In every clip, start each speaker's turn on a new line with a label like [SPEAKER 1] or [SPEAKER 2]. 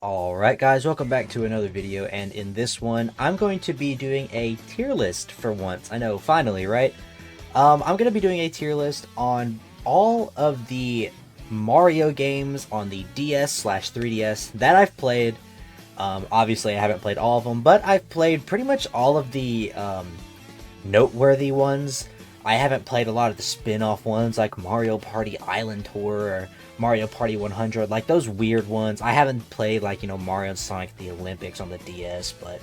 [SPEAKER 1] Alright guys, welcome back to another video, and in this one, I'm going to be doing a tier list for once. I know, finally, right? I'm going to be doing a tier list on all of the Mario games on the DS/3DS that I've played. Obviously, I haven't played all of them, but I've played pretty much all of the noteworthy ones. I haven't played a lot of the spin-off ones like Mario Party Island Tour or Mario Party 100, like those weird ones. I haven't played like, Mario and Sonic the Olympics on the DS, but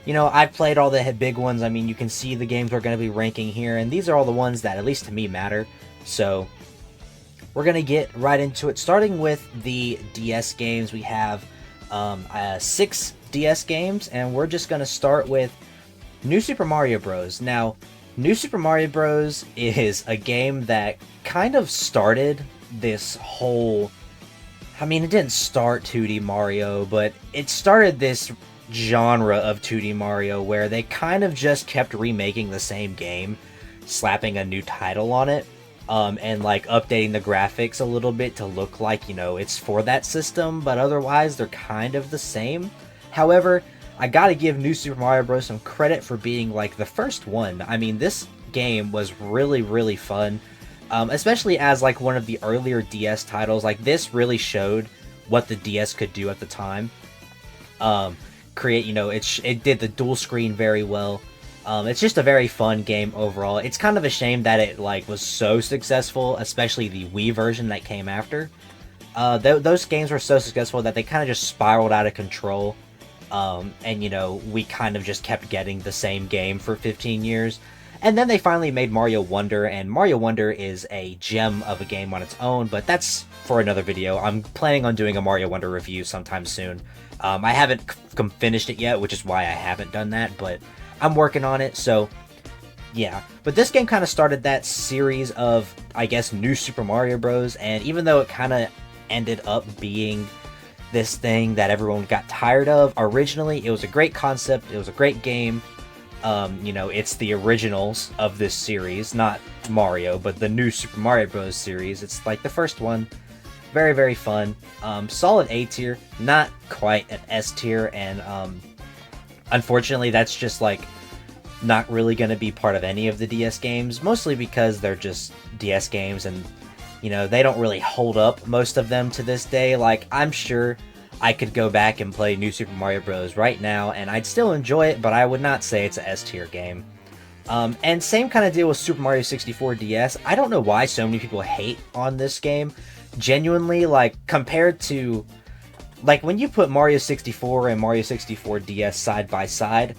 [SPEAKER 1] I've played all the big ones. I mean, you can see the games we're going to be ranking here, and these are all the ones that, at least to me, matter. So we're going to get right into it. Starting with the DS games, we have 6 DS games, and we're just going to start with New Super Mario Bros. Now, New Super Mario Bros. Is a game that kind of started this whole... I mean, it didn't start 2D Mario, but it started this genre of 2D Mario where they kind of just kept remaking the same game, slapping a new title on it, and like updating the graphics a little bit to look like, it's for that system, but otherwise they're kind of the same. However, I gotta give New Super Mario Bros. Some credit for being like the first one. I mean, this game was really, really fun, especially as like one of the earlier DS titles. Like, this really showed what the DS could do at the time. It did the dual screen very well. It's just a very fun game overall. It's kind of a shame that it like was so successful, especially the Wii version that came after. Those games were so successful that they kind of just spiraled out of control. We kind of just kept getting the same game for 15 years. And then they finally made Mario Wonder, and Mario Wonder is a gem of a game on its own, but that's for another video. I'm planning on doing a Mario Wonder review sometime soon. I haven't finished it yet, which is why I haven't done that, but I'm working on it, so yeah. But this game kind of started that series of, I guess, New Super Mario Bros., and even though it kind of ended up being this thing that everyone got tired of, originally it was a great concept, it was a great game. It's the originals of this series, not Mario, but the New Super Mario Bros. Series. It's like the first one. Very, very fun. Solid A tier, not quite an S tier, and unfortunately that's just like not really going to be part of any of the DS games, mostly because they're just DS games, and they don't really hold up, most of them, to this day. Like, I'm sure I could go back and play New Super Mario Bros. Right now, and I'd still enjoy it, but I would not say it's a S tier game. And same kind of deal with Super Mario 64 DS. I don't know why so many people hate on this game. Genuinely, like, compared to... Like, when you put Mario 64 and Mario 64 DS side by side,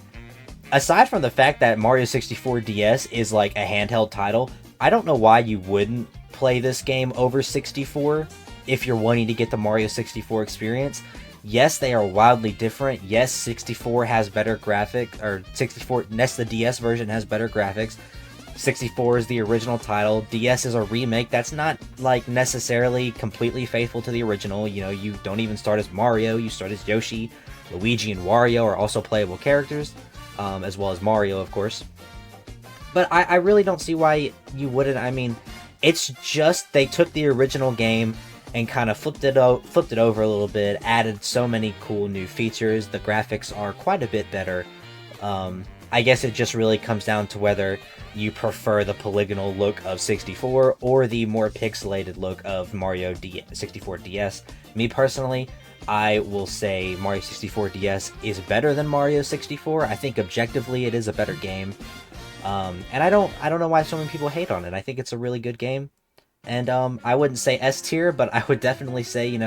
[SPEAKER 1] aside from the fact that Mario 64 DS is, like, a handheld title, I don't know why you wouldn't play this game over 64 if you're wanting to get the Mario 64 experience. Yes, they are wildly different. Yes, 64 has better graphics, or 64, yes, the DS version has better graphics. 64 is the original title. DS is a remake that's not like necessarily completely faithful to the original. You don't even start as Mario, you start as Yoshi. Luigi and Wario are also playable characters, as well as Mario, of course. But I really don't see why you wouldn't. I mean, it's just they took the original game and kind of flipped it over a little bit, added so many cool new features. The graphics are quite a bit better. I guess it just really comes down to whether you prefer the polygonal look of 64 or the more pixelated look of Mario 64 DS. Me personally, I will say Mario 64 DS is better than Mario 64. I think objectively it is a better game. And I don't know why so many people hate on it. I think it's a really good game. And I wouldn't say S tier, but I would definitely say,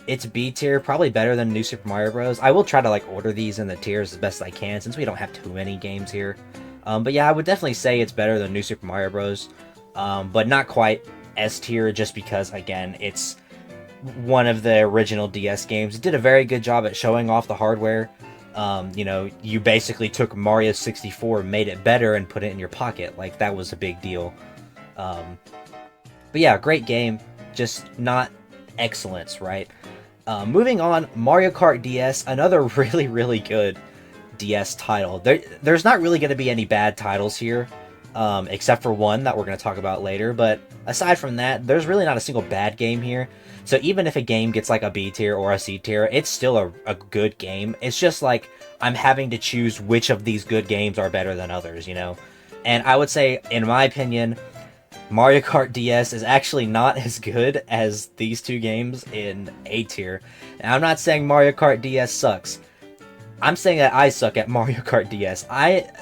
[SPEAKER 1] it's B tier, probably better than New Super Mario Bros. I will try to like order these in the tiers as best I can, since we don't have too many games here. But yeah, I would definitely say it's better than New Super Mario Bros. But not quite S tier, just because, again, it's one of the original DS games. It did a very good job at showing off the hardware. You basically took Mario 64, made it better, and put it in your pocket. Like, that was a big deal. But yeah, great game, just not excellence, right? Moving on, Mario Kart DS, another really, really good DS title. There's not really going to be any bad titles here, except for one that we're going to talk about later, but aside from that, there's really not a single bad game here. So even if a game gets like a B tier or a C tier, it's still a good game. It's just like I'm having to choose which of these good games are better than others, you know? And I would say, in my opinion, Mario Kart DS is actually not as good as these two games in A tier. And I'm not saying Mario Kart DS sucks. I'm saying that I suck at Mario Kart DS.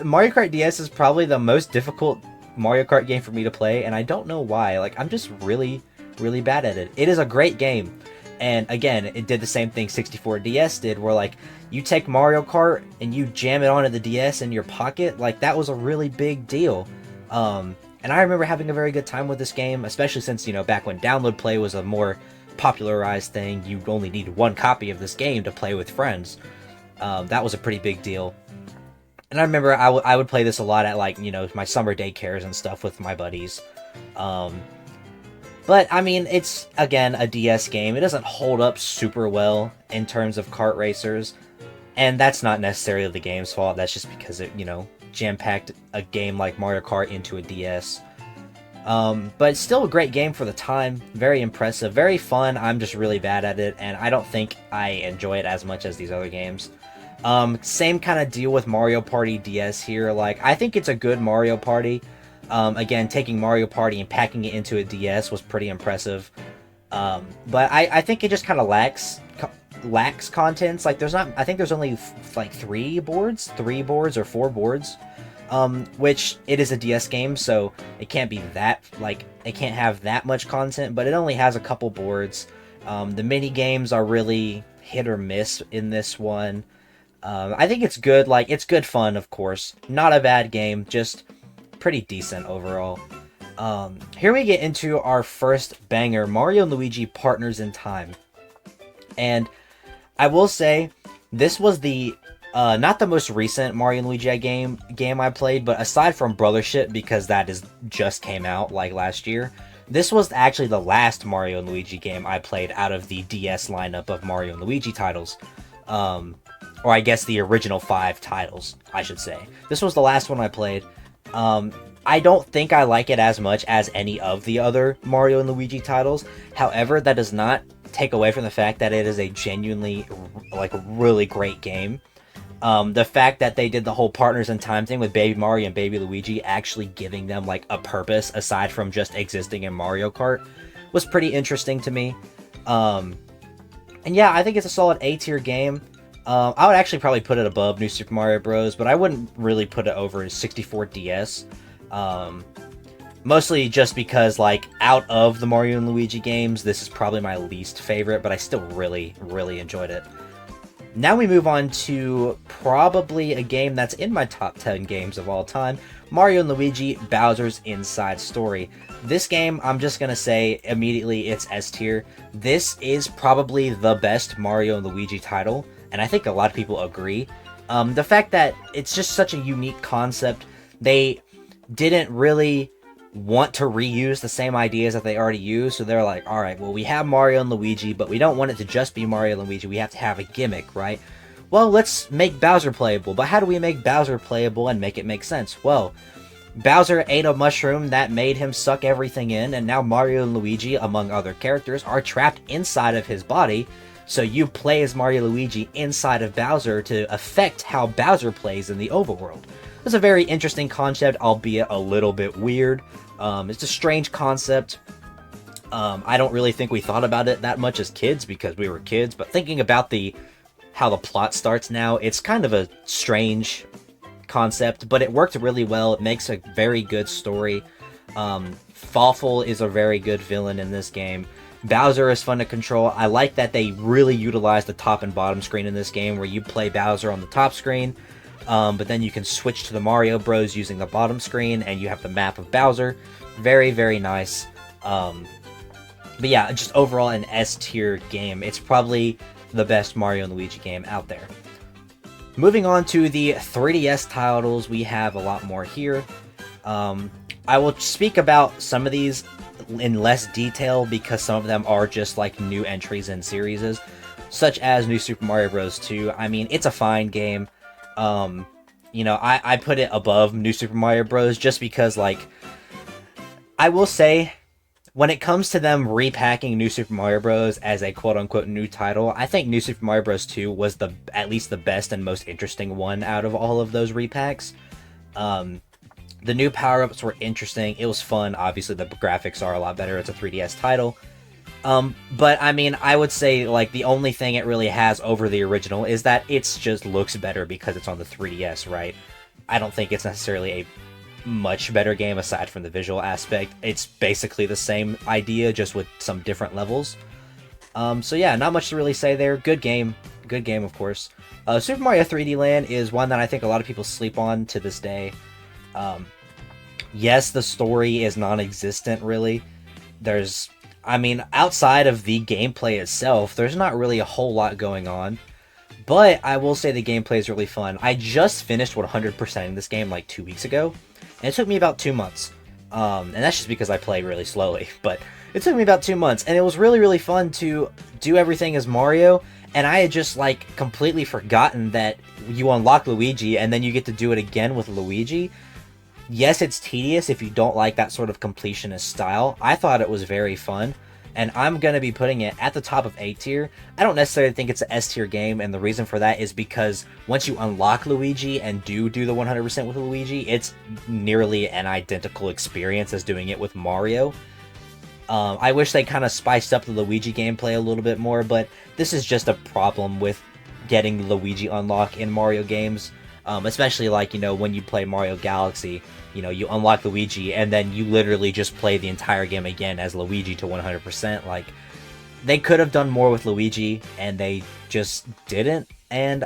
[SPEAKER 1] Mario Kart DS is probably the most difficult Mario Kart game for me to play, and I don't know why. Like, I'm just really, really bad at it. It is a great game. And again, it did the same thing 64 DS did, where like you take Mario Kart and you jam it onto the DS in your pocket. Like, that was a really big deal. And I remember having a very good time with this game, especially since, you know, back when download play was a more popularized thing, you only needed one copy of this game to play with friends. That was a pretty big deal. And I remember I would play this a lot at, like, you know, my summer daycares and stuff with my buddies. But, I mean, it's, again, a DS game. It doesn't hold up super well in terms of kart racers. And that's not necessarily the game's fault. That's just because it, you know, jam-packed a game like Mario Kart into a DS. But it's still a great game for the time. Very impressive. Very fun. I'm just really bad at it. And I don't think I enjoy it as much as these other games. Same kind of deal with Mario Party DS here. Like, I think it's a good Mario Party. Again, taking Mario Party and packing it into a DS was pretty impressive. But I think it just kind of lacks contents. Like, there's not, I think there's only like 3 boards or 4 boards. Which it is a DS game, so it can't be that, like, it can't have that much content, but it only has a couple boards. The mini games are really hit or miss in this one. I think it's good. Like, it's good fun, of course. Not a bad game, just pretty decent overall. Here we get into our first banger, Mario and Luigi Partners in Time. And I will say, this was the not the most recent Mario and Luigi game I played, but aside from Brothership, because that just came out like last year, this was actually the last Mario and Luigi game I played out of the DS lineup of Mario and Luigi titles. Or I guess the original 5 titles, I should say. This was the last one I played. I don't think I like it as much as any of the other Mario and Luigi titles. However, that does not take away from the fact that it is a genuinely, like, really great game. The fact that they did the whole Partners in Time thing with Baby Mario and Baby Luigi actually giving them, like, a purpose aside from just existing in Mario Kart was pretty interesting to me. And yeah, I think it's a solid A-tier game. I would actually probably put it above New Super Mario Bros., but I wouldn't really put it over 64 DS. Mostly just because, like, out of the Mario and Luigi games, this is probably my least favorite, but I still really, really enjoyed it. Now we move on to probably a game that's in my top 10 games of all time, Mario & Luigi Bowser's Inside Story. This game, I'm just going to say immediately, it's S tier. This is probably the best Mario & Luigi title, and I think a lot of people agree. The fact that it's just such a unique concept, they didn't really want to reuse the same ideas that they already used, so they're like, alright, well, we have Mario and Luigi, but we don't want it to just be Mario and Luigi, we have to have a gimmick, right? Well, let's make Bowser playable, but how do we make Bowser playable and make it make sense? Well, Bowser ate a mushroom that made him suck everything in, and now Mario and Luigi, among other characters, are trapped inside of his body, so you play as Mario and Luigi inside of Bowser to affect how Bowser plays in the overworld. It's a very interesting concept, albeit a little bit weird. It's a strange concept. I don't really think we thought about it that much as kids because we were kids, but thinking about how the plot starts now, it's kind of a strange concept, but it worked really well. It makes a very good story. Fawful is a very good villain in this game. Bowser is fun to control. I like that they really utilize the top and bottom screen in this game, where you play Bowser on the top screen, but then you can switch to the Mario Bros using the bottom screen, and you have the map of Bowser. Very, very nice. But yeah, just overall an S-tier game. It's probably the best Mario and Luigi game out there. Moving on to the 3DS titles, we have a lot more here. I will speak about some of these in less detail because some of them are just like new entries in series, such as New Super Mario Bros. 2. I mean, it's a fine game. You know, I put it above New Super Mario Bros. Just because, like, I will say when it comes to them repacking New Super Mario Bros. As a quote-unquote new title, I think New Super Mario Bros. 2 was at least the best and most interesting one out of all of those repacks. The new power-ups were interesting. It was fun. Obviously, the graphics are a lot better. It's a 3DS title. But I mean, I would say like the only thing it really has over the original is that it's just looks better because it's on the 3DS, right? I don't think it's necessarily a much better game aside from the visual aspect. It's basically the same idea, just with some different levels. So yeah, not much to really say there. Good game, of course. Super Mario 3D Land is one that I think a lot of people sleep on to this day. Yes, the story is non-existent, really. I mean, outside of the gameplay itself, there's not really a whole lot going on. But I will say the gameplay is really fun. I just finished 100%ing this game like 2 weeks ago. And it took me about 2 months. And that's just because I play really slowly. But it took me about 2 months. And it was really, really fun to do everything as Mario. And I had just like completely forgotten that you unlock Luigi and then you get to do it again with Luigi. Yes, it's tedious if you don't like that sort of completionist style. I thought it was very fun. And I'm going to be putting it at the top of A tier. I don't necessarily think it's an S tier game, and the reason for that is because once you unlock Luigi and do the 100% with Luigi, it's nearly an identical experience as doing it with Mario. I wish they kind of spiced up the Luigi gameplay a little bit more, but this is just a problem with getting Luigi unlock in Mario games. Especially like, you know, when you play Mario Galaxy, you know, you unlock Luigi and then you literally just play the entire game again as Luigi to 100%. Like, they could have done more with Luigi and they just didn't. And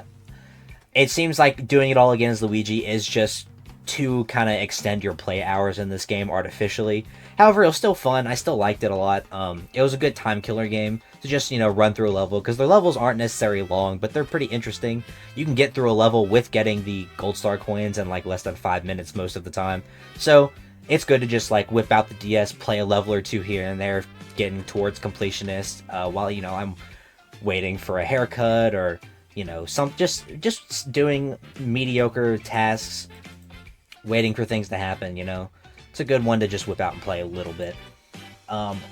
[SPEAKER 1] it seems like doing it all again as Luigi is just to kind of extend your play hours in this game artificially. However, it was still fun. I still liked it a lot. It was a good time killer game to just, you know, run through a level, because their levels aren't necessarily long, but they're pretty interesting. You can get through a level with getting the gold star coins in like less than 5 minutes most of the time. So it's good to just like whip out the DS, play a level or two here and there, getting towards completionist, while, you know, I'm waiting for a haircut or, you know, just doing mediocre tasks, waiting for things to happen, you know. It's a good one to just whip out and play a little bit.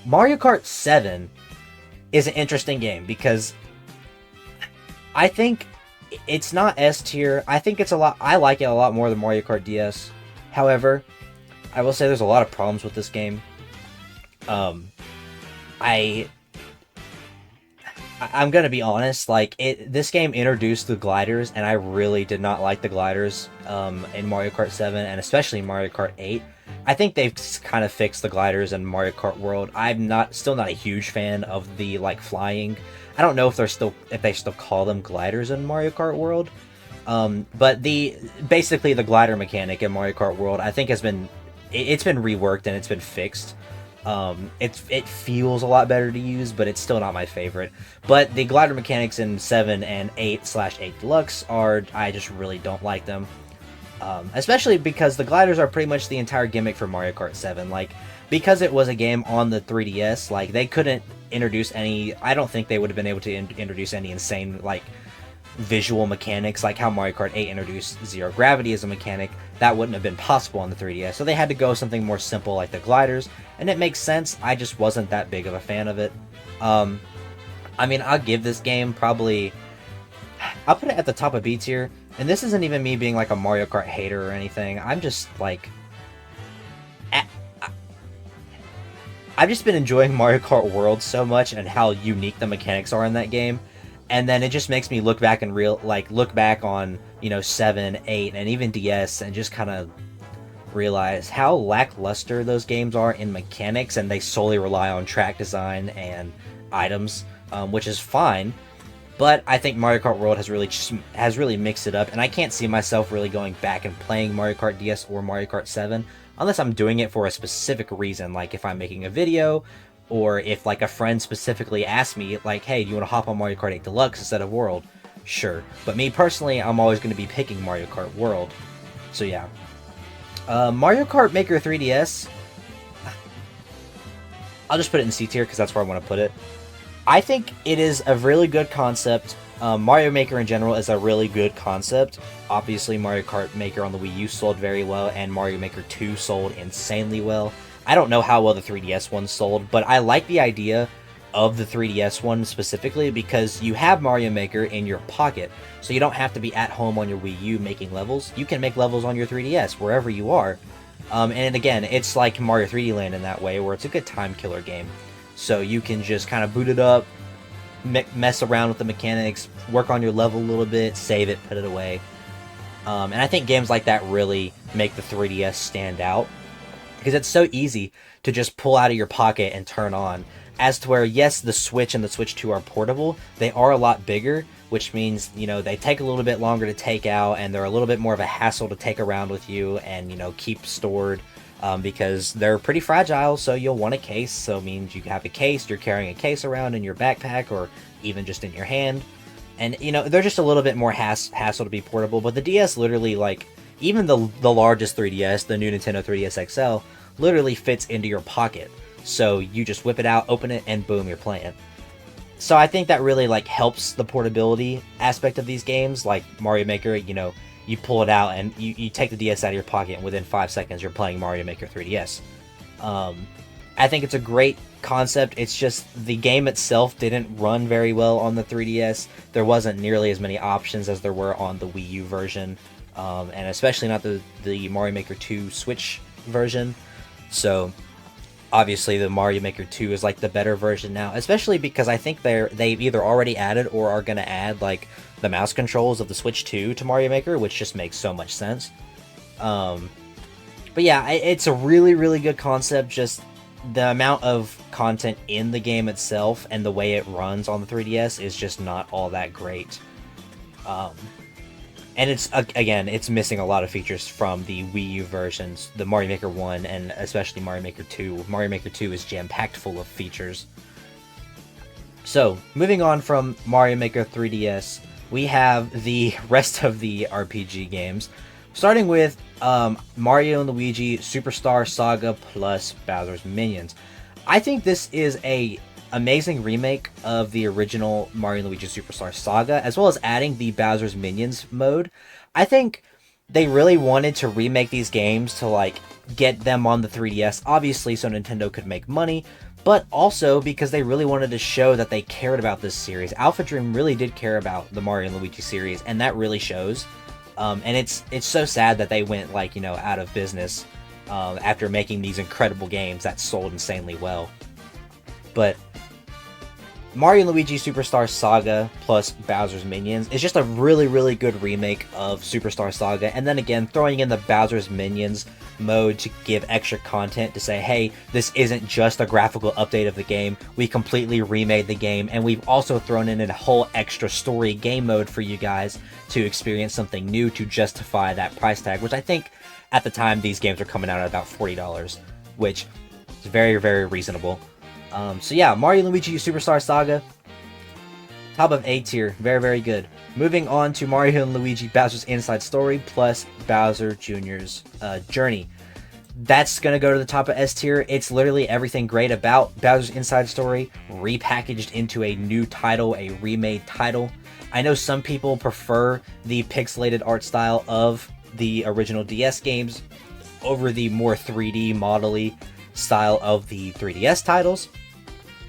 [SPEAKER 1] Mario Kart 7 is an interesting game because I think it's not S tier. I think it's I like it a lot more than Mario Kart DS. However, I will say there's a lot of problems with this game. I'm gonna be honest, like, this game introduced the gliders, and I really did not like the gliders in Mario Kart 7, and especially Mario Kart 8. I think they've kind of fixed the gliders in Mario Kart World. I'm still not a huge fan of the, like, flying. I don't know if they still call them gliders in Mario Kart World. But basically the glider mechanic in Mario Kart World, I think it's been reworked and it's been fixed. It feels a lot better to use, but it's still not my favorite. But the glider mechanics in 7 and 8/8 Deluxe I just really don't like them. Especially because the gliders are pretty much the entire gimmick for Mario Kart 7. Like, because it was a game on the 3DS, like, they couldn't introduce I don't think they would have been able to introduce any insane, like, visual mechanics, like how Mario Kart 8 introduced zero gravity as a mechanic. That wouldn't have been possible on the 3DS, so they had to go something more simple like the gliders, and it makes sense. I just wasn't that big of a fan of it. I mean, I'll give this game I'll put it at the top of B tier, and this isn't even me being like a Mario Kart hater or anything. I'm just like, I've just been enjoying Mario Kart World so much and how unique the mechanics are in that game. And then it just makes me look back on, you know, 7, 8, and even DS, and just kind of realize how lackluster those games are in mechanics, and they solely rely on track design and items, which is fine. But I think Mario Kart World has really mixed it up, and I can't see myself really going back and playing Mario Kart DS or Mario Kart 7 unless I'm doing it for a specific reason, like if I'm making a video, or if, like, a friend specifically asks me, like, hey, do you want to hop on Mario Kart 8 Deluxe instead of World? Sure. But me, personally, I'm always going to be picking Mario Kart World. So, yeah. Mario Kart Maker 3DS, I'll just put it in C tier because that's where I want to put it. I think it is a really good concept. Mario Maker in general is a really good concept. Obviously, Mario Kart Maker on the Wii U sold very well, and Mario Maker 2 sold insanely well. I don't know how well the 3DS one sold, but I like the idea of the 3DS one specifically because you have Mario Maker in your pocket, so you don't have to be at home on your Wii U making levels. You can make levels on your 3DS wherever you are. And again, it's like Mario 3D Land in that way, where it's a good time killer game. So you can just kind of boot it up, mess around with the mechanics, work on your level a little bit, save it, put it away. And I think games like that really make the 3DS stand out, because it's so easy to just pull out of your pocket and turn on. As to where, yes, the Switch and the Switch 2 are portable, they are a lot bigger, which means, you know, they take a little bit longer to take out, and they're a little bit more of a hassle to take around with you and, you know, keep stored, because they're pretty fragile, so you'll want a case. So it means you have a case, you're carrying a case around in your backpack, or even just in your hand. And, you know, they're just a little bit more hassle to be portable, but the DS literally, like, even the largest 3DS, the new Nintendo 3DS XL, literally fits into your pocket. So you just whip it out, open it, and boom, you're playing. So I think that really, like, helps the portability aspect of these games. Like Mario Maker, you know, you pull it out and you take the DS out of your pocket, and within 5 seconds you're playing Mario Maker 3DS. I think it's a great concept. It's just the game itself didn't run very well on the 3DS. There wasn't nearly as many options as there were on the Wii U version, and especially not the Mario Maker 2 Switch version. So obviously the Mario Maker 2 is like the better version now, especially because I think they've either already added or are going to add like the mouse controls of the Switch 2 to Mario Maker, which just makes so much sense. But yeah, it's a really, really good concept. Just the amount of content in the game itself and the way it runs on the 3DS is just not all that great. And it's, again, it's missing a lot of features from the Wii U versions, the Mario Maker 1, and especially Mario Maker 2. Mario Maker 2 is jam-packed full of features. So, moving on from Mario Maker 3DS, we have the rest of the RPG games, starting with Mario & Luigi Superstar Saga plus Bowser's Minions. I think this is a amazing remake of the original Mario & Luigi Superstar Saga, as well as adding the Bowser's Minions mode. I think they really wanted to remake these games to, like, get them on the 3DS, obviously so Nintendo could make money, but also because they really wanted to show that they cared about this series. Alpha Dream really did care about the Mario & Luigi series, and that really shows. And it's so sad that they went, like, you know, out of business after making these incredible games that sold insanely well. But Mario & Luigi Superstar Saga plus Bowser's Minions is just a really, really good remake of Superstar Saga, and then again, throwing in the Bowser's Minions mode to give extra content to say, hey, this isn't just a graphical update of the game, we completely remade the game, and we've also thrown in a whole extra story game mode for you guys to experience something new to justify that price tag, which I think at the time these games were coming out at about $40, which is very, very reasonable. So yeah, Mario & Luigi Superstar Saga, top of A tier, very, very good. Moving on to Mario & Luigi Bowser's Inside Story plus Bowser Jr.'s Journey. That's gonna go to the top of S tier. It's literally everything great about Bowser's Inside Story, repackaged into a new title, a remade title. I know some people prefer the pixelated art style of the original DS games over the more 3D model-y style of the 3DS titles.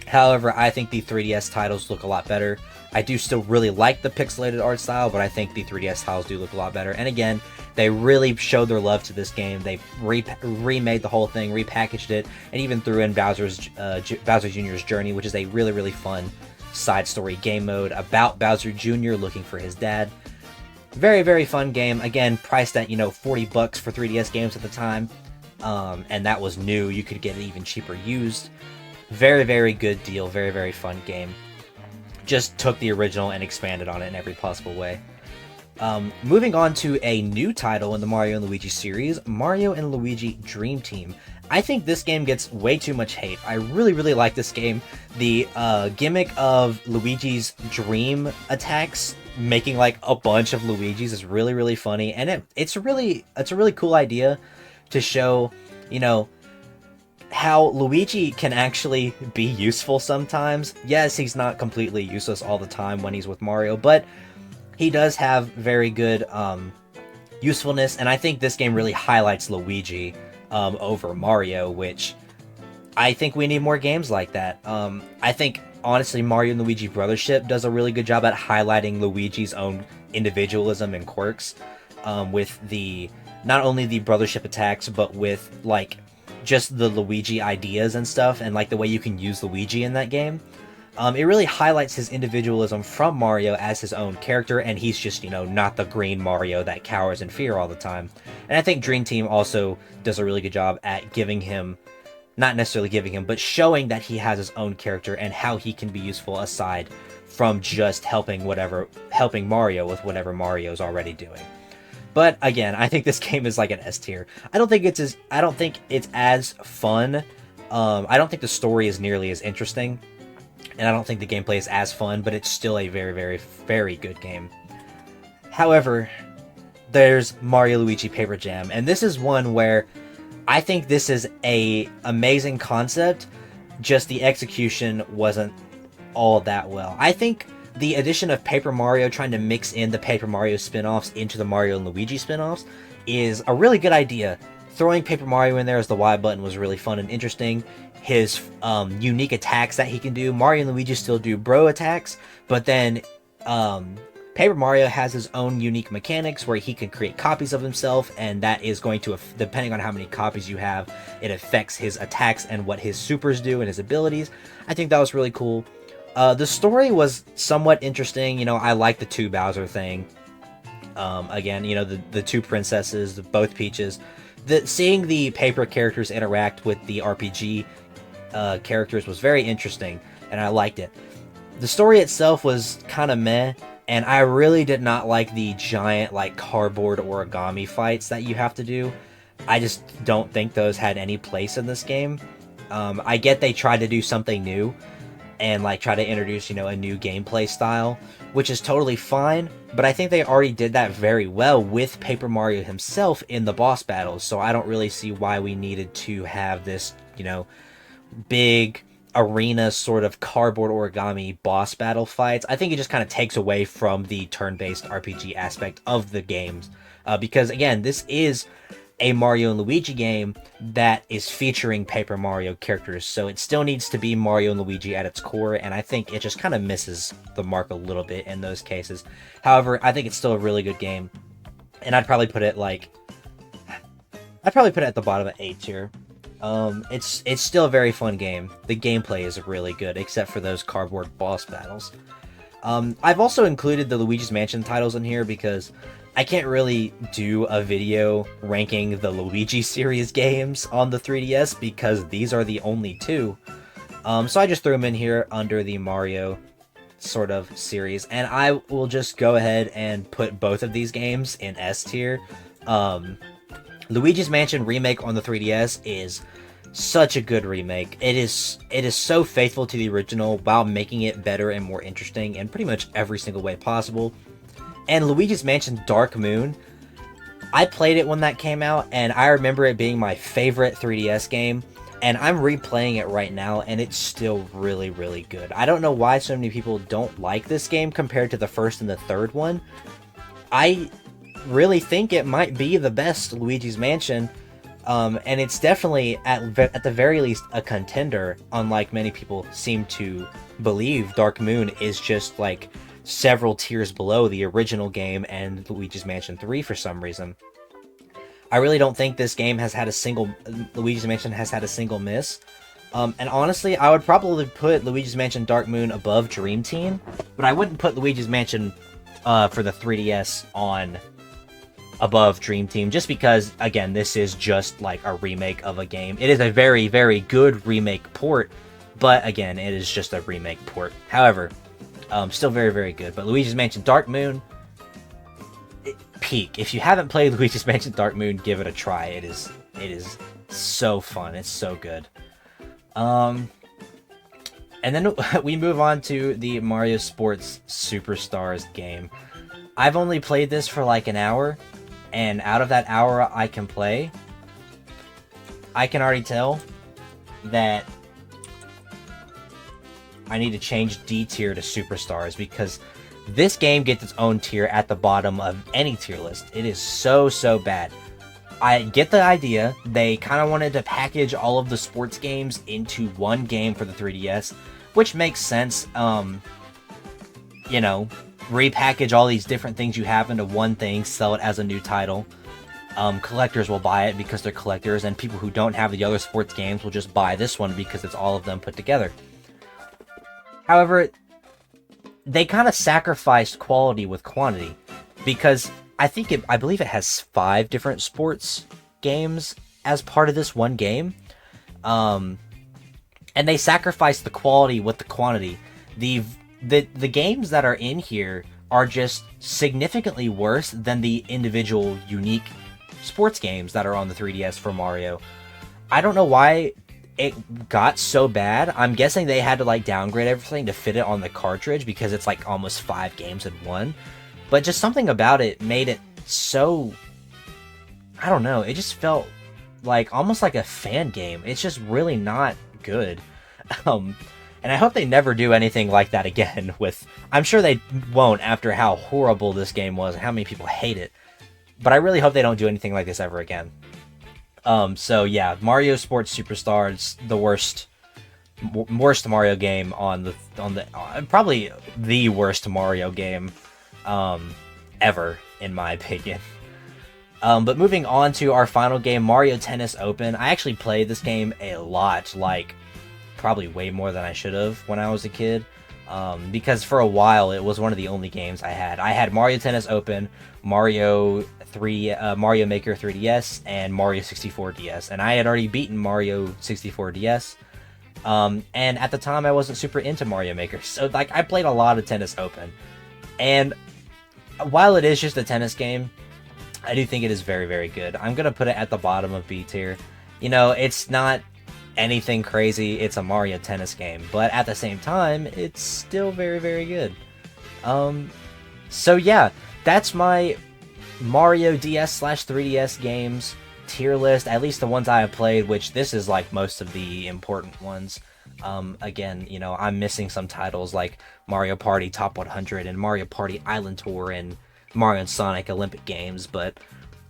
[SPEAKER 1] However, I think the 3DS titles look a lot better. I do still really like the pixelated art style, but I think the 3DS titles do look a lot better. And again, they really showed their love to this game. They remade the whole thing, repackaged it, and even threw in Bowser Jr.'s Journey, which is a really, really fun side story game mode about Bowser Jr. looking for his dad. Very, very fun game. Again, priced at, you know, $40 for 3DS games at the time. And that was new. You could get it even cheaper used. Very, very good deal. Very, very fun game. Just took the original and expanded on it in every possible way. Moving on to a new title in the Mario & Luigi series, Mario & Luigi Dream Team. I think this game gets way too much hate. I really, really like this game. The gimmick of Luigi's dream attacks, making like a bunch of Luigis, is really, really funny. And it's a really cool idea to show, you know, how Luigi can actually be useful sometimes. Yes, he's not completely useless all the time when he's with Mario, but he does have very good usefulness, and I think this game really highlights Luigi over Mario, which I think we need more games like that. I think, honestly, Mario and Luigi Brothership does a really good job at highlighting Luigi's own individualism and quirks, with not only the Brothership attacks, but with, like, just the Luigi ideas and stuff, and, like, the way you can use Luigi in that game. It really highlights his individualism from Mario as his own character, and he's just, not the green Mario that cowers in fear all the time. And I think Dream Team also does a really good job at giving him, not necessarily giving him, but showing that he has his own character and how he can be useful aside from just helping Mario with whatever Mario's already doing. But again, I think this game is like an S tier. I don't think it's as fun. I don't think the story is nearly as interesting, and I don't think the gameplay is as fun, but it's still a very, very, very good game. However, there's Mario Luigi Paper Jam, and this is one where I think this is a amazing concept, just the execution wasn't all that well. I think the addition of Paper Mario, trying to mix in the Paper Mario spin-offs into the Mario and Luigi spin-offs, is a really good idea. Throwing Paper Mario in there as the Y button was really fun and interesting. His unique attacks that he can do. Mario and Luigi still do bro attacks, but then Paper Mario has his own unique mechanics where he can create copies of himself, and that is going to, depending on how many copies you have, it affects his attacks and what his supers do and his abilities. I think that was really cool. The story was somewhat interesting. I like the two Bowser thing. Again, the two princesses, both Peaches. Seeing the paper characters interact with the RPG characters was very interesting, and I liked it. The story itself was kind of meh, and I really did not like the giant, like, cardboard origami fights that you have to do. I just don't think those had any place in this game. I get they tried to do something new, and, like, try to introduce, a new gameplay style, which is totally fine, but I think they already did that very well with Paper Mario himself in the boss battles, so I don't really see why we needed to have this, big arena sort of cardboard origami boss battle fights. I think it just kind of takes away from the turn-based RPG aspect of the games, because, again, this is a Mario and Luigi game that is featuring Paper Mario characters, so it still needs to be Mario and Luigi at its core, and I think it just kind of misses the mark a little bit in those cases. However, I think it's still a really good game, and I'd probably put it at the bottom of A tier. It's still a very fun game. The gameplay is really good, except for those cardboard boss battles. I've also included the Luigi's Mansion titles in here because I can't really do a video ranking the Luigi series games on the 3DS because these are the only two. So I just threw them in here under the Mario sort of series, and I will just go ahead and put both of these games in S tier. Luigi's Mansion Remake on the 3DS is such a good remake. It is so faithful to the original while making it better and more interesting in pretty much every single way possible. And Luigi's Mansion Dark Moon, I played it when that came out, and I remember it being my favorite 3DS game, and I'm replaying it right now, and it's still really, really good. I don't know why so many people don't like this game compared to the first and the third one. I really think it might be the best Luigi's Mansion, and it's definitely, at the very least, a contender, unlike many people seem to believe. Dark Moon is just, like, several tiers below the original game and Luigi's Mansion 3 for some reason. I really don't think this game has had Luigi's Mansion has had a single miss. And honestly, I would probably put Luigi's Mansion Dark Moon above Dream Team, but I wouldn't put Luigi's Mansion for the 3DS on above Dream Team, just because, again, this is just like a remake of a game. It is a very, very good remake port, but again, it is just a remake port. However, still very, very good. But Luigi's Mansion Dark Moon, peak. If you haven't played Luigi's Mansion Dark Moon, give it a try. It is so fun. It's so good. And then we move on to the Mario Sports Superstars game. I've only played this for like an hour, and out of that hour I can play, I can already tell that I need to change D tier to Superstars, because this game gets its own tier at the bottom of any tier list. It is so, so bad. I get the idea. They kind of wanted to package all of the sports games into one game for the 3DS, which makes sense. You know, repackage all these different things you have into one thing, sell it as a new title. Collectors will buy it because they're collectors, and people who don't have the other sports games will just buy this one because it's all of them put together. However, they kind of sacrificed quality with quantity, because I believe it has 5 different sports games as part of this one game. And they sacrificed the quality with the quantity. The games that are in here are just significantly worse than the individual unique sports games that are on the 3DS for Mario. I don't know why it got so bad. I'm guessing they had to like downgrade everything to fit it on the cartridge, because it's like almost 5 games in one. But just something about it made it so, I don't know, it just felt like almost like a fan game. It's just really not good. And I hope they never do anything like that again with, I'm sure they won't after how horrible this game was and how many people hate it. But I really hope they don't do anything like this ever again. So yeah, Mario Sports Superstar is the worst Mario game on the probably the worst Mario game ever, in my opinion. But moving on to our final game, Mario Tennis Open. I actually played this game a lot, like probably way more than I should have when I was a kid, because for a while it was one of the only games I had. I had Mario Tennis Open, Mario Maker 3DS, and Mario 64 DS, and I had already beaten Mario 64 DS. And at the time I wasn't super into Mario Maker, so like I played a lot of Tennis Open. And while it is just a tennis game, I do think it is very, very good. I'm gonna put it at the bottom of B tier. You know, it's not anything crazy, it's a Mario Tennis game, but at the same time, it's still very, very good. So yeah, that's my Mario DS/3DS games tier list, at least the ones I have played, which this is like most of the important ones. Again, you know, I'm missing some titles like Mario Party Top 100 and Mario Party Island Tour and Mario and Sonic Olympic Games, but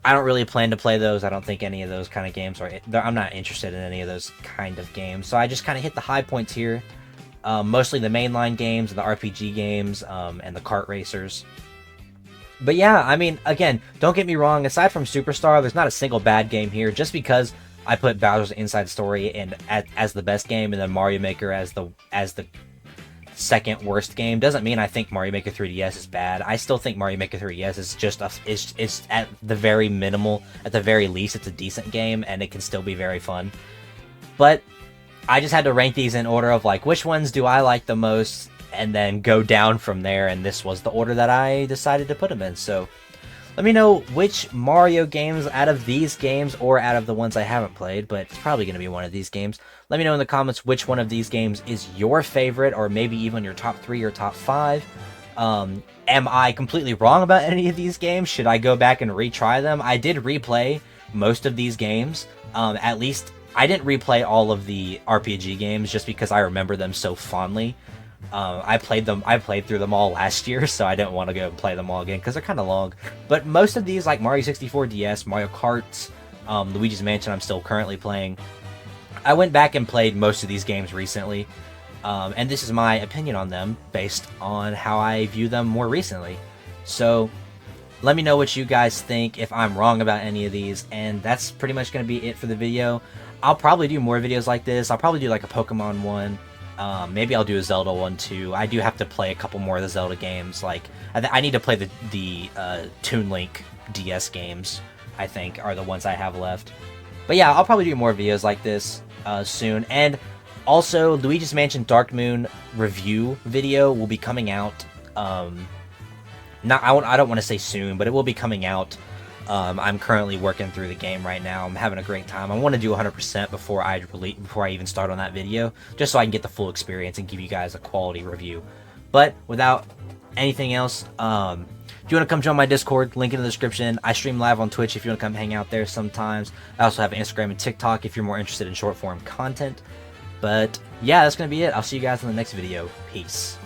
[SPEAKER 1] I don't really plan to play those. I don't think any of those kind of games are, I'm not interested in any of those kind of games, so I just kind of hit the high points here. Mostly the mainline games and the RPG games, and the kart racers. But yeah, I mean, again, don't get me wrong, aside from Superstar, there's not a single bad game here. Just because I put Bowser's Inside Story as the best game and then Mario Maker as the second worst game doesn't mean I think Mario Maker 3DS is bad. I still think Mario Maker 3DS is just is at the very minimal, at the very least, it's a decent game and it can still be very fun. But I just had to rank these in order of like which ones do I like the most, and then go down from there, and this was the order that I decided to put them in. So let me know which Mario games out of these games, or out of the ones I haven't played, but it's probably going to be one of these games. Let me know in the comments which one of these games is your favorite, or maybe even your top 3 or top 5. Am I completely wrong about any of these games? Should I go back and retry them? I did replay most of these games. At least I didn't replay all of the RPG games just because I remember them so fondly. I played through them all last year, so I didn't want to go and play them all again because they're kind of long. But most of these, like Mario 64 DS, Mario Kart, Luigi's Mansion, I'm still currently playing. I went back and played most of these games recently, and this is my opinion on them based on how I view them more recently. So let me know what you guys think, if I'm wrong about any of these, and that's pretty much going to be it for the video. I'll probably do more videos like this. I'll probably do like a Pokemon one. Maybe I'll do a Zelda one too. I do have to play a couple more of the Zelda games. Like I need to play the Toon Link DS games, I think, are the ones I have left. But yeah, I'll probably do more videos like this soon. And also, Luigi's Mansion Dark Moon review video will be coming out. I don't want to say soon, but it will be coming out. I'm currently working through the game right now. I'm having a great time. I want to do 100% before I even start on that video, just so I can get the full experience and give you guys a quality review. But without anything else, if you want to come join my Discord, link in the description. I stream live on Twitch if you want to come hang out there sometimes. I also have Instagram and TikTok if you're more interested in short form content. But yeah, that's going to be it. I'll see you guys in the next video. Peace.